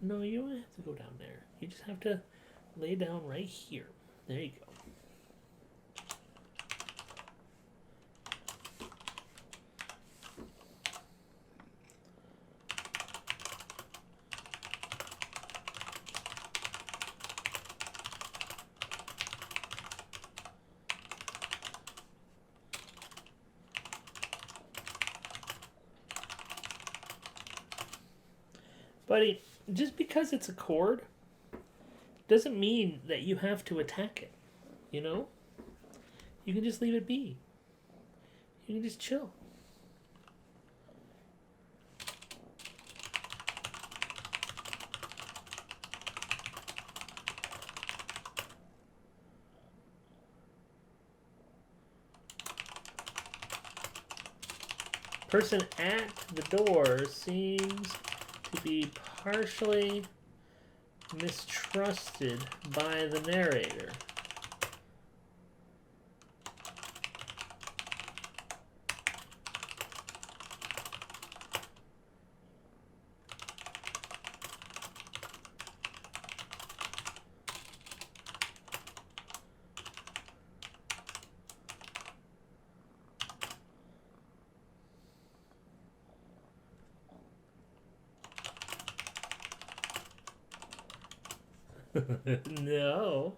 No, you don't have to go down there. You just have to lay down right here. There you go. Buddy, just because it's a chord doesn't mean that you have to attack it. You know? You can just leave it be. You can just chill. Person at the door seems to be partially mistrusted by the narrator. No.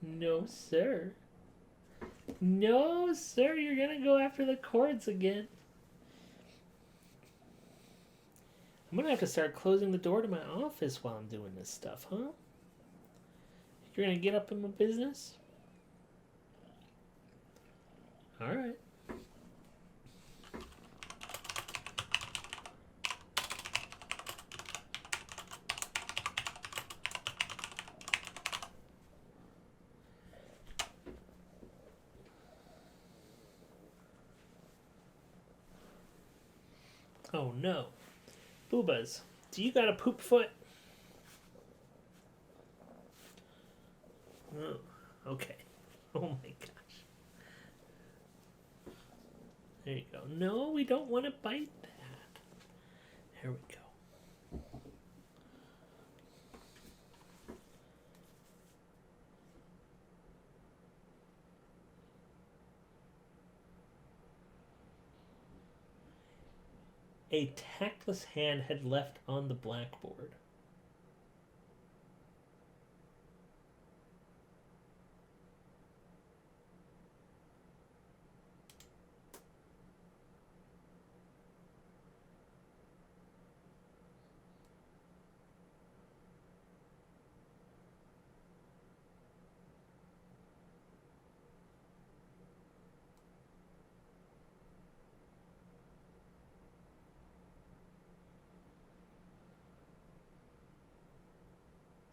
No, sir. No, sir, you're gonna go after the chords again. I'm gonna have to start closing the door to my office while I'm doing this stuff, huh? You're gonna get up in my business? Alright. Oh no. Boobas, do you got a poop foot? Oh, okay. Oh my gosh. There you go. No, we don't want to bite that. There we go. A tactless hand had left on the blackboard.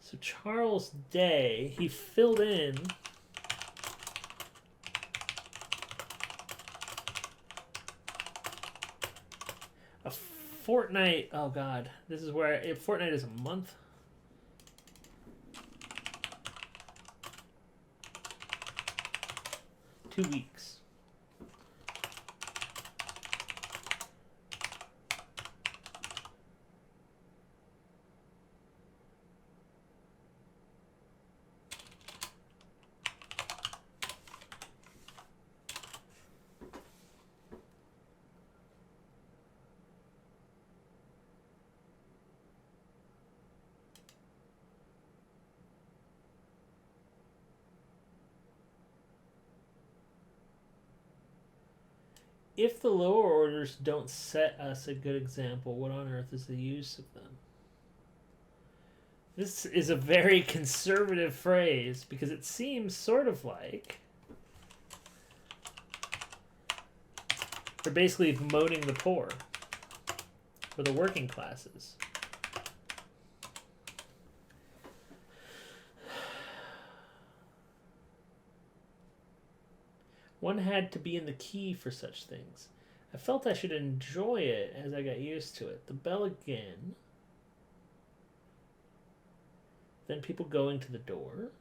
So Charles Day, he filled in a fortnight. Oh God, this is where a fortnight is a month. Two weeks. If the lower orders don't set us a good example, what on earth is the use of them? This is a very conservative phrase because it seems sort of like they're basically promoting the poor or the working classes. One had to be in the key for such things. I felt I should enjoy it as I got used to it. The bell again. Then people going to the door.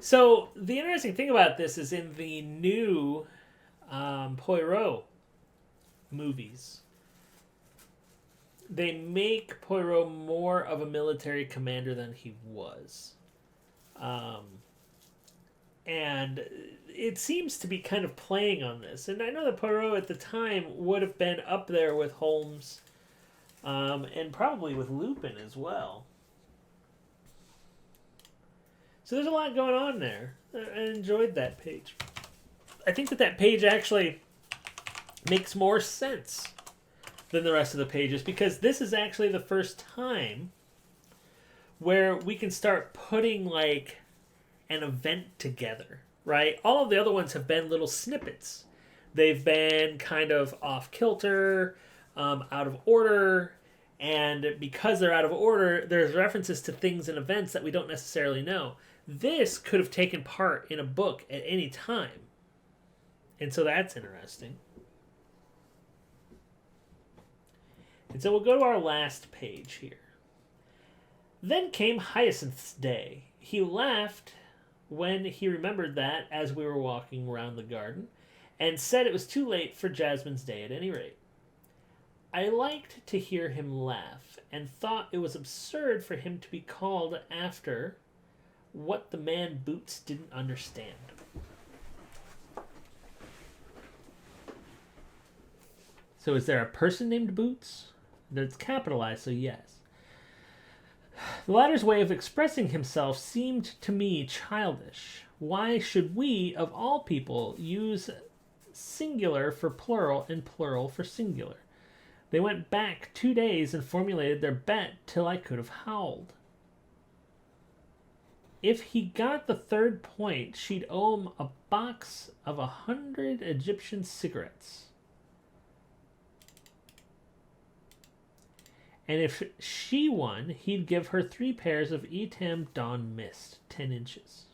So the interesting thing about this is in the new Poirot movies, they make Poirot more of a military commander than he was. Um, and it seems to be kind of playing on this. And I know that Poirot at the time would have been up there with Holmes and probably with Lupin as well. So there's a lot going on there. I enjoyed that page. I think that page actually makes more sense than the rest of the pages because this is actually the first time where we can start putting like an event together, right? All of the other ones have been little snippets. They've been kind of off kilter, out of order, and because they're out of order, there's references to things and events that we don't necessarily know. This could have taken part in a book at any time. And so that's interesting. And so we'll go to our last page here. Then came Hyacinth's day. He laughed when he remembered that as we were walking around the garden, and said it was too late for Jasmine's day at any rate. I liked to hear him laugh, and thought it was absurd for him to be called after what the man Boots didn't understand. So is there a person named Boots? That's capitalized, so yes. The latter's way of expressing himself seemed to me childish. Why should we, of all people, use singular for plural and plural for singular? They went back 2 days and formulated their bet till I could have howled. If he got the third point, she'd owe him a box of 100 Egyptian cigarettes. And if she won, he'd give her 3 pairs of Etam Dawn Mist, 10 inches.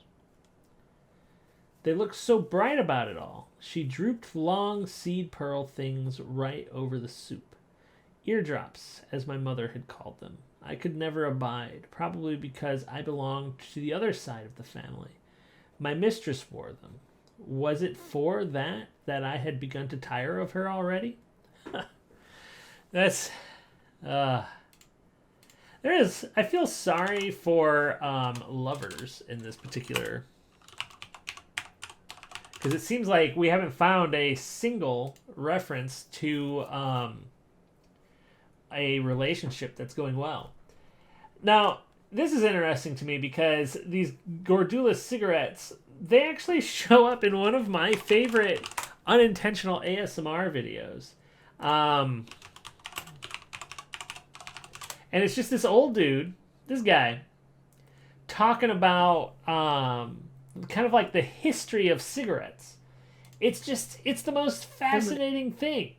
They looked so bright about it all. She drooped long seed pearl things right over the soup. Eardrops, as my mother had called them. I could never abide, probably because I belonged to the other side of the family. My mistress wore them. Was it for that I had begun to tire of her already? That's... I feel sorry for lovers in this particular, because it seems like we haven't found a single reference to a relationship that's going well. Now, this is interesting to me because these Gordula cigarettes, they actually show up in one of my favorite unintentional ASMR videos. And it's just this old dude, this guy, talking about kind of like the history of cigarettes. It's the most fascinating thing.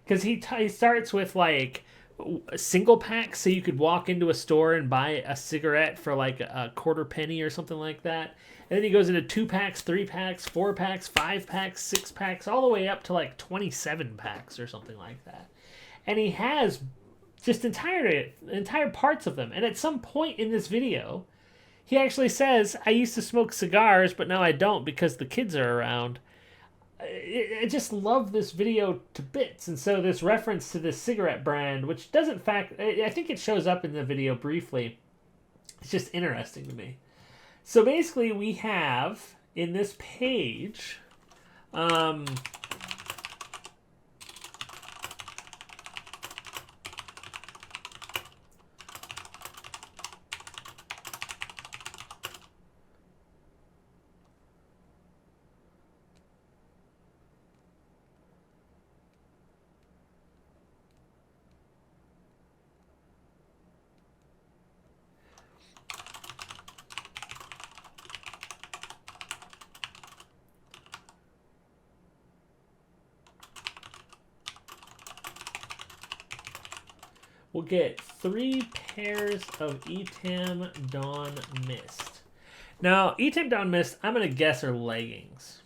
Because he starts with like a single pack, so you could walk into a store and buy a cigarette for like a quarter penny or something like that. And then he goes into 2 packs, 3 packs, 4 packs, 5 packs, 6 packs, all the way up to like 27 packs or something like that. And he has just entire parts of them. And at some point in this video, he actually says, I used to smoke cigars, but now I don't because the kids are around. I just love this video to bits. And so this reference to this cigarette brand, which doesn't I think it shows up in the video briefly. It's just interesting to me. So basically we have in this page, we'll get 3 pairs of Etam Dawn Mist. Now, Etam Dawn Mist, I'm going to guess are leggings.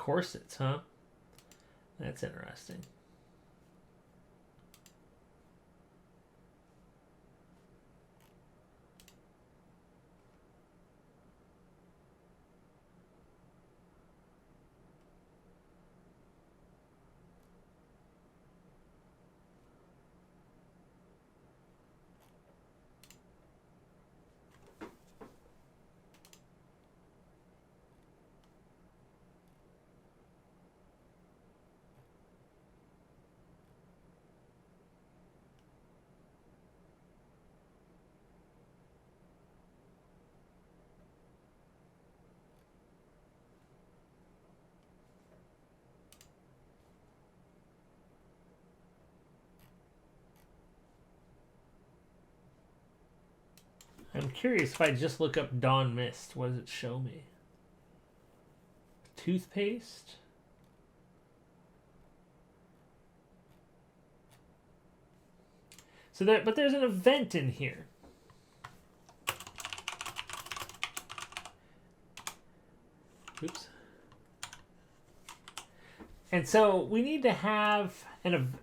corsets, huh? That's interesting. I'm curious if I just look up Dawn Mist, what does it show me? Toothpaste? So but there's an event in here. Oops. And so we need to have an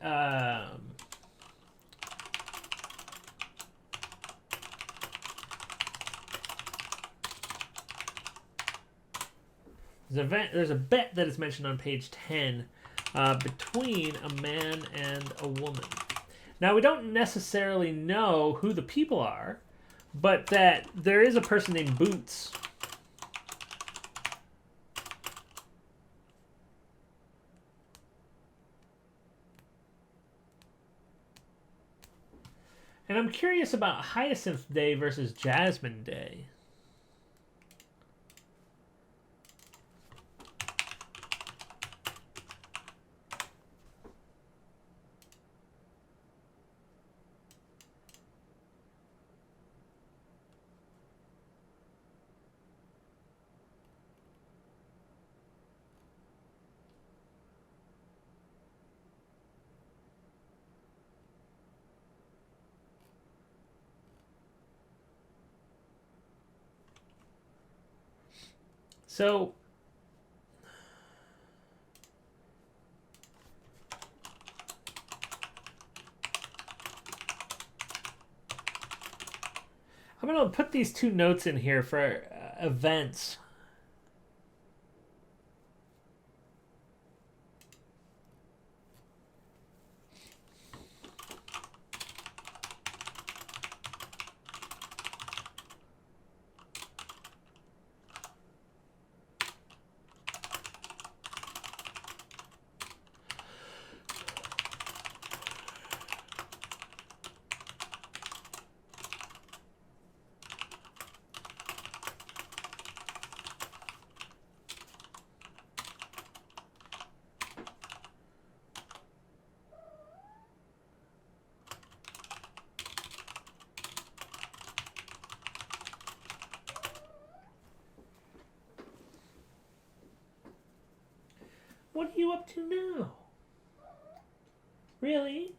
there's a bet that is mentioned on page 10 between a man and a woman. Now, we don't necessarily know who the people are, but that there is a person named Boots. And I'm curious about Hyacinth Day versus Jasmine Day. So, I'm going to put these two notes in here for events. What are you up to now? Really?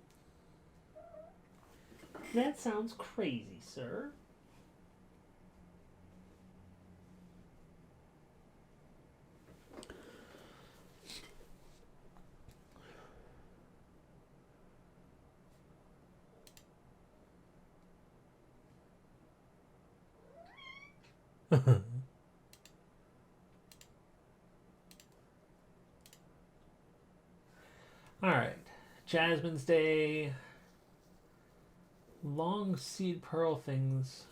That sounds crazy, sir. All right. Jasmine's Day. Long seed pearl things.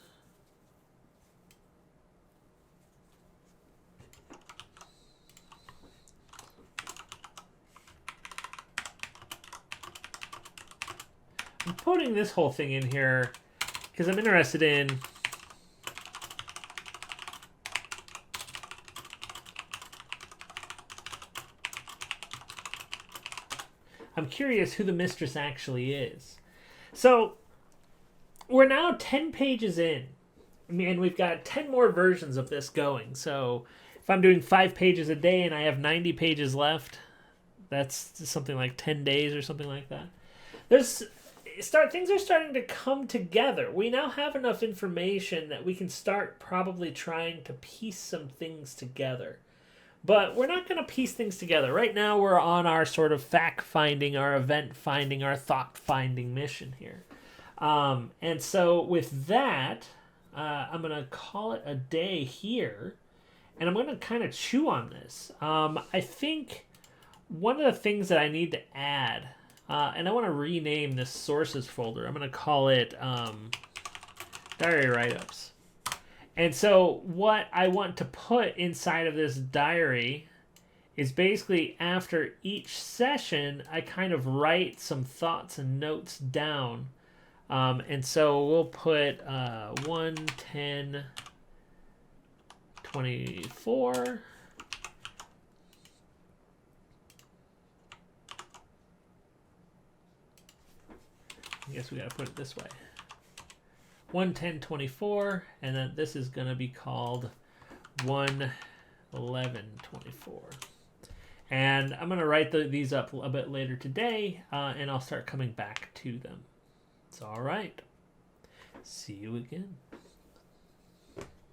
I'm putting this whole thing in here because I'm interested in I'm curious who the mistress actually is. So, we're now 10 pages in. I mean, we've got 10 more versions of this going. So, if I'm doing 5 pages a day and I have 90 pages left, that's something like 10 days or something like that. Things are starting to come together. We now have enough information that we can start probably trying to piece some things together. But we're not going to piece things together. Right now, we're on our sort of fact finding, our event finding, our thought finding mission here. And so, with that, I'm going to call it a day here. And I'm going to kind of chew on this. I think one of the things that I need to add, and I want to rename this sources folder. I'm going to call it diary write-ups. And so what I want to put inside of this diary is basically after each session, I kind of write some thoughts and notes down. And so we'll put 1:10:24. I guess we got to put it this way. 1:10:24, and then this is going to be called 1:11:24. And I'm going to write these up a bit later today, and I'll start coming back to them. It's all right. See you again.